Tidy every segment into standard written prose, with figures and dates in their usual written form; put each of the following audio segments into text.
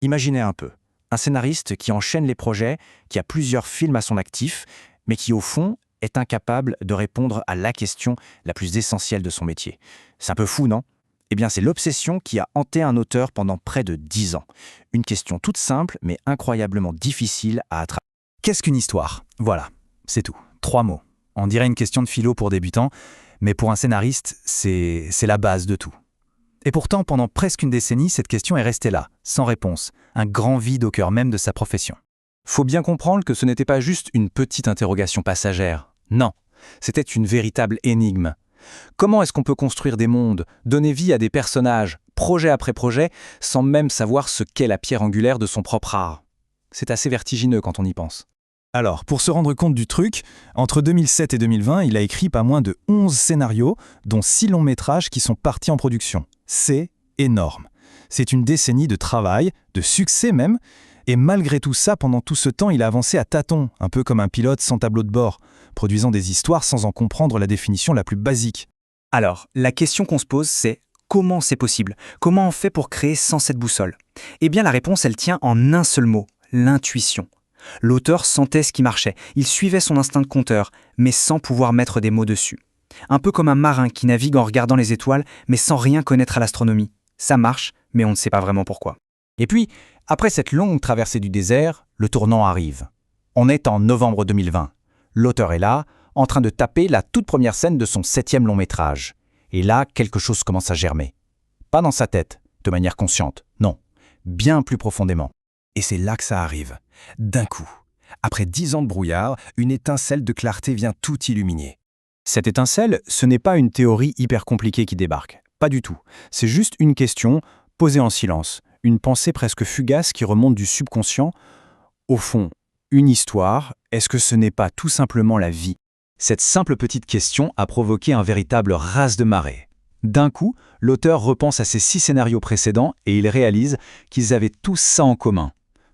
Imaginez un peu, un scénariste qui enchaîne les projets, qui a plusieurs films à son actif, mais qui au fond est incapable de répondre à la question la plus essentielle de son métier. C'est un peu fou, non? Eh bien, c'est l'obsession qui a hanté un auteur pendant près de 10 ans. Une question toute simple, mais incroyablement difficile à attraper. Qu'est-ce qu'une histoire? Voilà, c'est tout. 3 mots. On dirait une question de philo pour débutants, mais pour un scénariste, c'est la base de tout. Et pourtant, pendant presque une décennie, cette question est restée là, sans réponse, un grand vide au cœur même de sa profession. Faut bien comprendre que ce n'était pas juste une petite interrogation passagère. Non, c'était une véritable énigme. Comment est-ce qu'on peut construire des mondes, donner vie à des personnages, projet après projet, sans même savoir ce qu'est la pierre angulaire de son propre art? C'est assez vertigineux quand on y pense. Alors, pour se rendre compte du truc, entre 2007 et 2020, il a écrit pas moins de 11 scénarios, dont 6 longs métrages qui sont partis en production. C'est énorme. C'est une décennie de travail, de succès même, et malgré tout ça, pendant tout ce temps, il a avancé à tâtons, un peu comme un pilote sans tableau de bord, produisant des histoires sans en comprendre la définition la plus basique. Alors, la question qu'on se pose, c'est comment c'est possible? Comment on fait pour créer sans cette boussole? Eh bien, la réponse, elle tient en un seul mot, l'intuition. L'auteur sentait ce qui marchait, il suivait son instinct de conteur, mais sans pouvoir mettre des mots dessus. Un peu comme un marin qui navigue en regardant les étoiles, mais sans rien connaître à l'astronomie. Ça marche, mais on ne sait pas vraiment pourquoi. Et puis, après cette longue traversée du désert, le tournant arrive. On est en novembre 2020. L'auteur est là, en train de taper la toute première scène de son 7e long métrage. Et là, quelque chose commence à germer. Pas dans sa tête, de manière consciente, non. Bien plus profondément. Et c'est là que ça arrive. D'un coup, après 10 ans de brouillard, une étincelle de clarté vient tout illuminer. Cette étincelle, ce n'est pas une théorie hyper compliquée qui débarque. Pas du tout. C'est juste une question, posée en silence. Une pensée presque fugace qui remonte du subconscient. Au fond, une histoire, est-ce que ce n'est pas tout simplement la vie? Cette simple petite question a provoqué un véritable raz de marée. D'un coup, l'auteur repense à ses 6 scénarios précédents et il réalise qu'ils avaient tous ça en commun.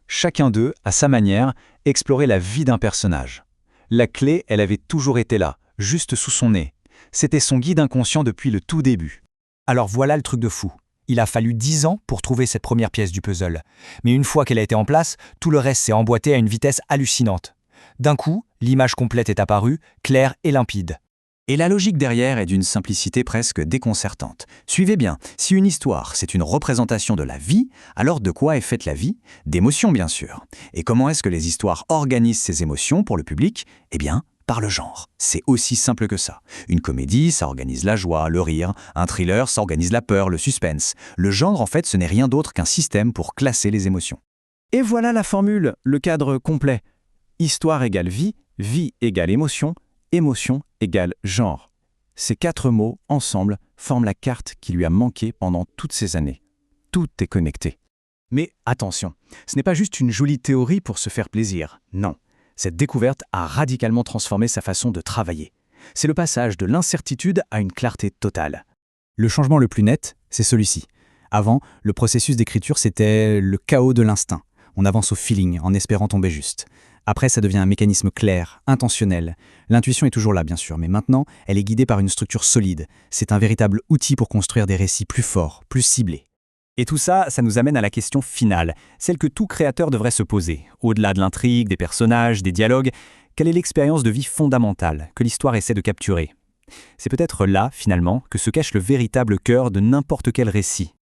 Chacun d'eux, à sa manière, explorait la vie d'un personnage. La clé, elle avait toujours été là, juste sous son nez. C'était son guide inconscient depuis le tout début. Alors voilà le truc de fou. Il a fallu 10 ans pour trouver cette première pièce du puzzle. Mais une fois qu'elle a été en place, tout le reste s'est emboîté à une vitesse hallucinante. D'un coup, l'image complète est apparue, claire et limpide. Et la logique derrière est d'une simplicité presque déconcertante. Suivez bien, si une histoire, c'est une représentation de la vie, alors de quoi est faite la vie? D'émotions, bien sûr. Et comment est-ce que les histoires organisent ces émotions pour le public? Eh bien, par le genre. C'est aussi simple que ça. Une comédie, ça organise la joie, le rire. Un thriller, ça organise la peur, le suspense. Le genre, en fait, ce n'est rien d'autre qu'un système pour classer les émotions. Et voilà la formule, le cadre complet. Histoire égale vie, vie égale émotion, émotion égale genre. Ces 4 mots, ensemble, forment la carte qui lui a manqué pendant toutes ces années. Tout est connecté. Mais attention, ce n'est pas juste une jolie théorie pour se faire plaisir. Non, cette découverte a radicalement transformé sa façon de travailler. C'est le passage de l'incertitude à une clarté totale. Le changement le plus net, c'est celui-ci. Avant, le processus d'écriture, c'était le chaos de l'instinct. On avance au feeling, en espérant tomber juste. Après, ça devient un mécanisme clair, intentionnel. L'intuition est toujours là, bien sûr, mais maintenant, elle est guidée par une structure solide. C'est un véritable outil pour construire des récits plus forts, plus ciblés. Et tout ça, ça nous amène à la question finale, celle que tout créateur devrait se poser. Au-delà de l'intrigue, des personnages, des dialogues, quelle est l'expérience de vie fondamentale que l'histoire essaie de capturer? C'est peut-être là, finalement, que se cache le véritable cœur de n'importe quel récit.